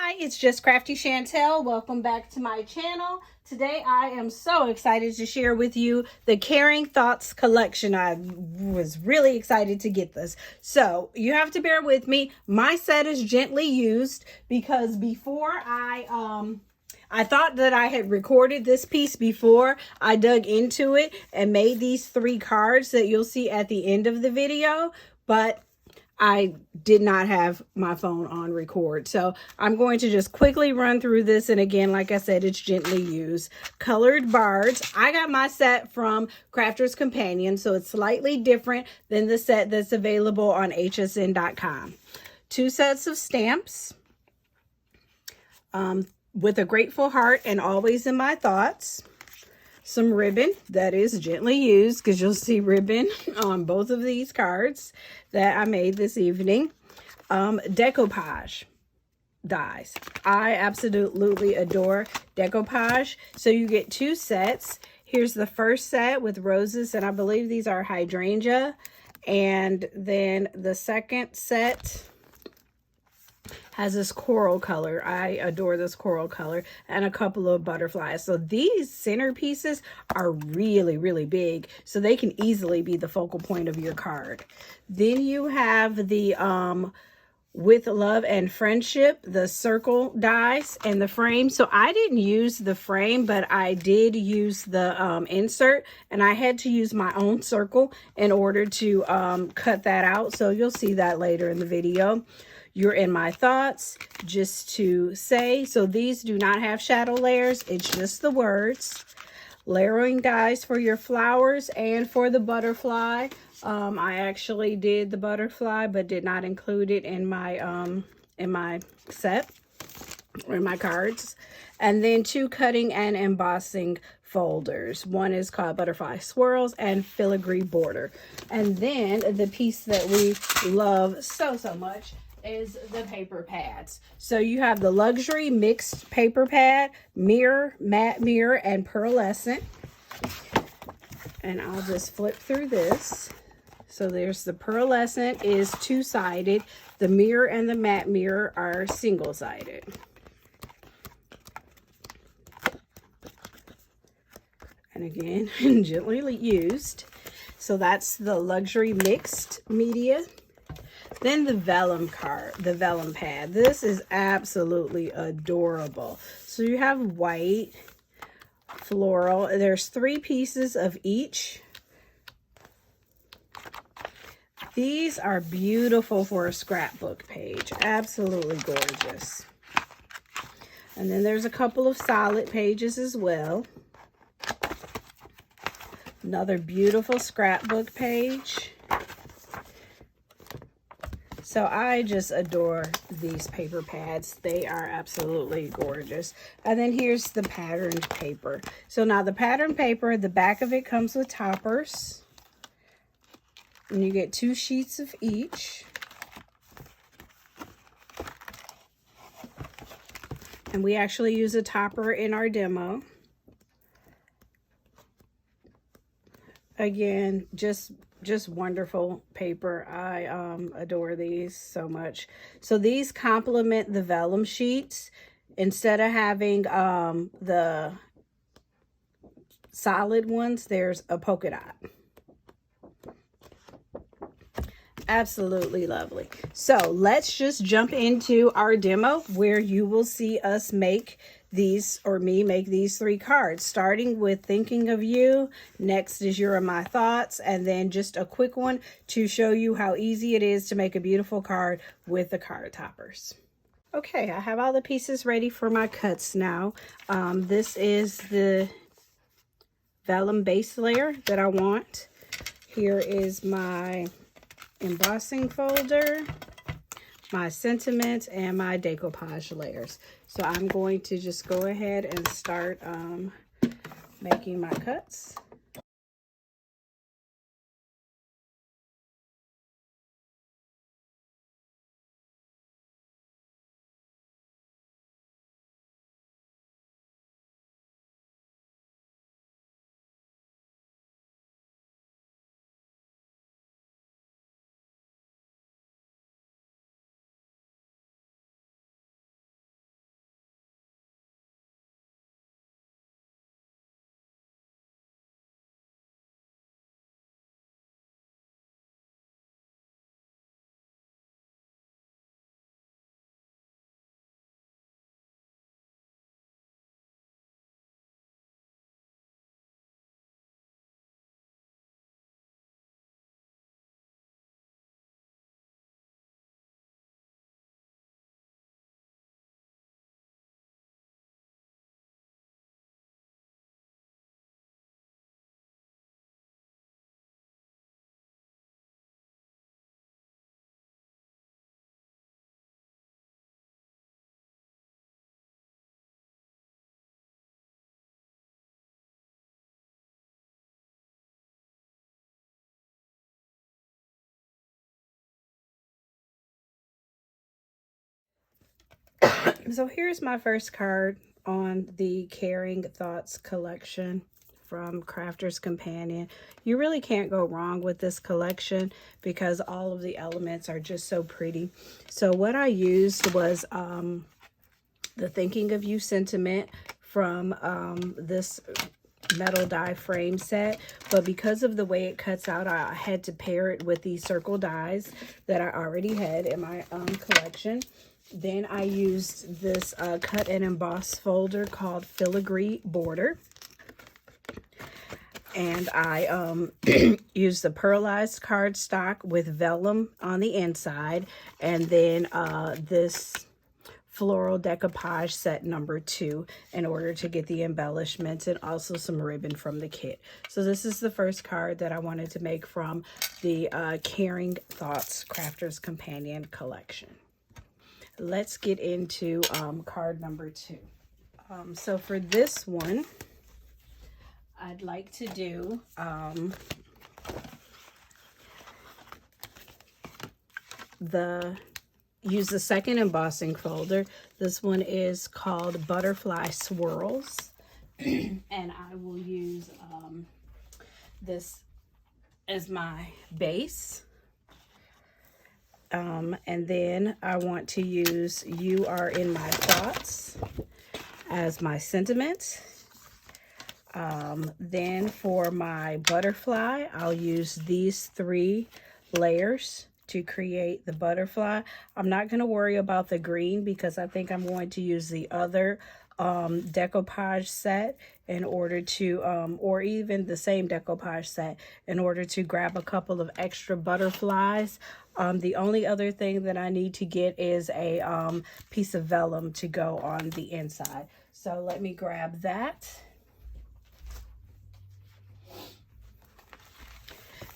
Hi, it's Just Crafty Chantel. Welcome back to my channel. Today I am so excited to share with you the Caring Thoughts collection. I was really excited to get this. So you have to bear with me. My set is gently used because before I thought that I had recorded this piece before I dug into it and made these 3 cards that you'll see at the end of the video, but I did not have my phone on record. So I'm going to just quickly run through this. And again, like I said, it's gently used. Colored bards. I got my set from Crafter's Companion, so it's slightly different than the set that's available on hsn.com. 2 sets of stamps with a grateful heart and always in my thoughts. Some ribbon that is gently used because you'll see ribbon on both of these cards that I made this evening. Decoupage dies. I absolutely adore decoupage. So you get 2 sets. Here's the first set with roses, and I believe these are hydrangea. And then the second set has this coral color. I adore this coral color, and a couple of butterflies. So these centerpieces are really, really big, so they can easily be the focal point of your card. Then you have the With Love and Friendship, the circle dies and the frame. So I didn't use the frame, but I did use the insert, and I had to use my own circle in order to cut that out. So you'll see that later in the video. You're in My Thoughts, Just to Say. So these do not have shadow layers. It's just the words. Layering dies for your flowers and for the butterfly. I actually did the butterfly, but did not include it in my set or in my cards. And then 2 cutting and embossing folders. One is called Butterfly Swirls and Filigree Border. And then the piece that we love so much is the paper pads. So you have the luxury mixed paper pad, mirror, matte mirror, and pearlescent. And I'll just flip through this. So there's the pearlescent is 2-sided. The mirror and the matte mirror are single-sided. And again, gently used. So that's the luxury mixed media. Then the vellum card, the vellum pad. This is absolutely adorable. So you have white, floral. There's 3 pieces of each. These are beautiful for a scrapbook page. Absolutely gorgeous. And then there's a couple of solid pages as well. Another beautiful scrapbook page. So I just adore these paper pads. They are absolutely gorgeous. And then here's the patterned paper. So now the patterned paper, the back of it comes with toppers. And you get 2 sheets of each. And we actually use a topper in our demo. Again, just wonderful paper. I adore these so much. So these complement the vellum sheets. Instead of having the solid ones, there's a polka dot. Absolutely lovely. So let's just jump into our demo where you will see us make these, or me make these 3 cards, starting with Thinking of You. Next is You're in My Thoughts, and then just a quick one to show you how easy it is to make a beautiful card with the card toppers. Okay, I have all the pieces ready for my cuts now. This is the vellum base layer that I want. Here is my embossing folder, my sentiment, and my decoupage layers. So I'm going to just go ahead and start making my cuts. So here's my first card on the Caring Thoughts collection from Crafter's Companion. You really can't go wrong with this collection because all of the elements are just so pretty. So what I used was the Thinking of You sentiment from this metal die frame set, but because of the way it cuts out, I had to pair it with these circle dies that I already had in my collection. Then I used this cut and emboss folder called Filigree Border. And I used the pearlized cardstock with vellum on the inside. And then this floral decoupage set number 2 in order to get the embellishments and also some ribbon from the kit. So this is the first card that I wanted to make from the Caring Thoughts Crafter's Companion collection. Let's get into card number 2. So for this one, I'd like to do use the second embossing folder. This one is called Butterfly Swirls. And I will use this as my base. And then I want to use You Are in My Thoughts as my sentiment. Then for my butterfly, I'll use these 3 layers to create the butterfly. I'm not going to worry about the green because I think I'm going to use the other decoupage set in order to, or even the same decoupage set in order to grab a couple of extra butterflies. The only other thing that I need to get is a piece of vellum to go on the inside. So let me grab that.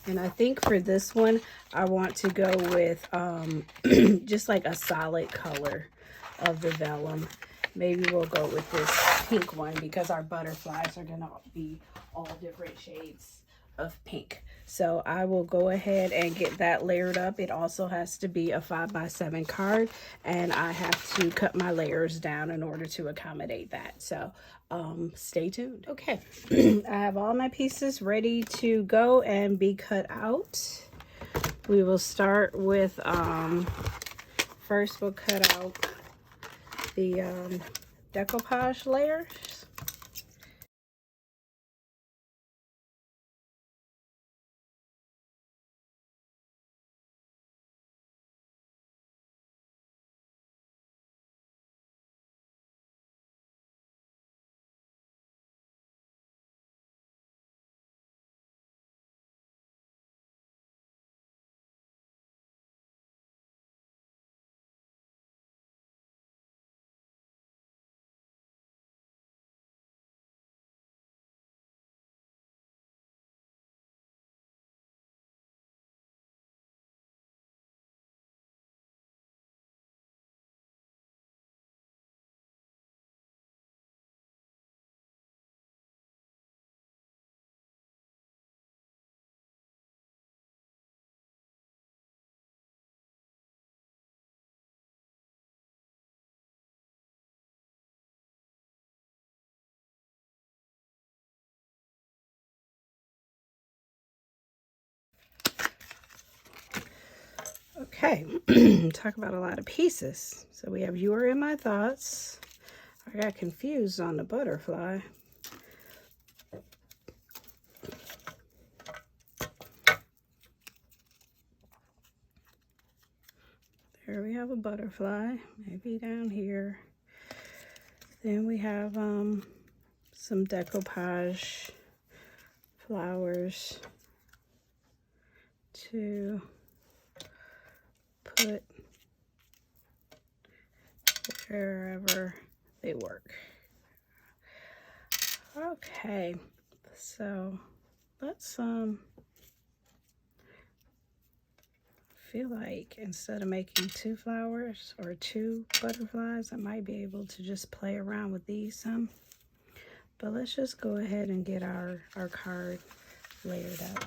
And I think for this one, I want to go with just like a solid color of the vellum. Maybe we'll go with this pink one because our butterflies are going to be all different shades of pink. So I will go ahead and get that layered up. It also has to be a 5x7 card, and I have to cut my layers down in order to accommodate that. So stay tuned. Okay, I have all my pieces ready to go and be cut out. We will start with, first we'll cut out the decoupage layers. Okay, talk about a lot of pieces. So we have You Are in My Thoughts. I got confused on the butterfly. There we have a butterfly, maybe down here. Then we have some decoupage flowers to put wherever they work. Okay, so let's feel like instead of making 2 flowers or 2 butterflies, I might be able to just play around with these some. But let's just go ahead and get our card layered up.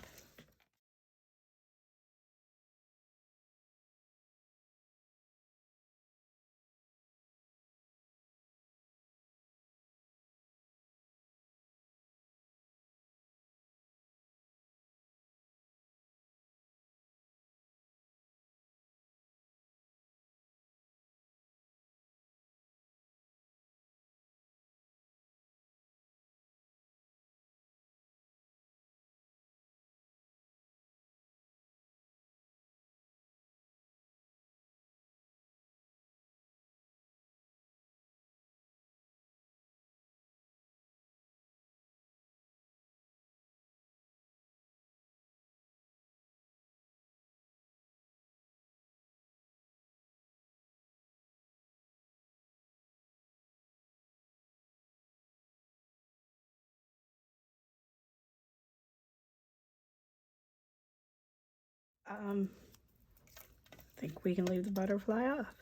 think we can leave the butterfly off.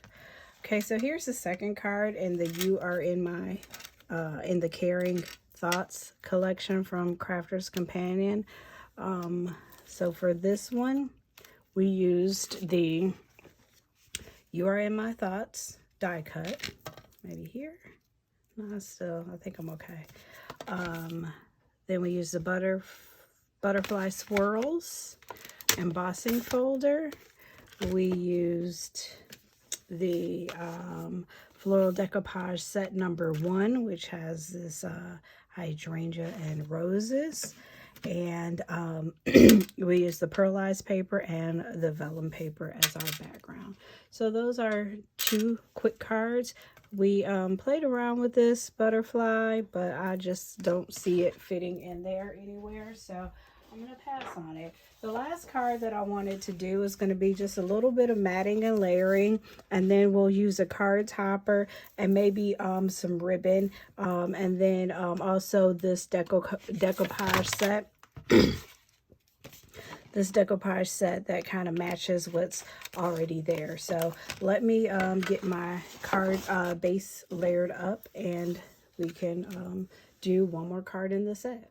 Okay, so here's the second card in the You Are in My, in the Caring Thoughts collection from Crafter's Companion. So for this one, we used the You Are in My Thoughts die cut. Maybe here. No, I think I'm okay. Then we used the butterfly swirls embossing folder. We used the floral decoupage set number 1, which has this hydrangea and roses. And we use the pearlized paper and the vellum paper as our background. So those are 2 quick cards. We played around with this butterfly, but I just don't see it fitting in there anywhere, so I'm going to pass on it. The last card that I wanted to do is going to be just a little bit of matting and layering, and then we'll use a card topper and maybe some ribbon, and then also this decoupage set. This decoupage set that kind of matches what's already there. So let me get my card base layered up, and we can do one more card in the set.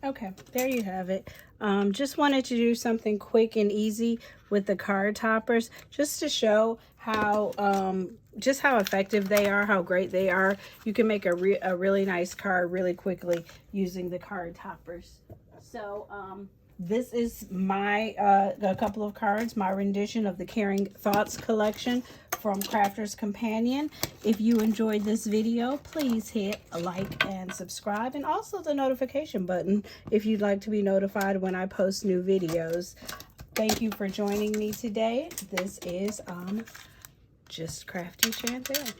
Okay, there you have it. Just wanted to do something quick and easy with the card toppers, just to show how just how effective they are, how great they are. You can make a really nice card really quickly using the card toppers. So this is my a couple of cards, my rendition of the Caring Thoughts collection from Crafter's Companion. If you enjoyed this video, please hit a like and subscribe, and also the notification button if you'd like to be notified when I post new videos. Thank you for joining me today. This is Just Crafty Chantel.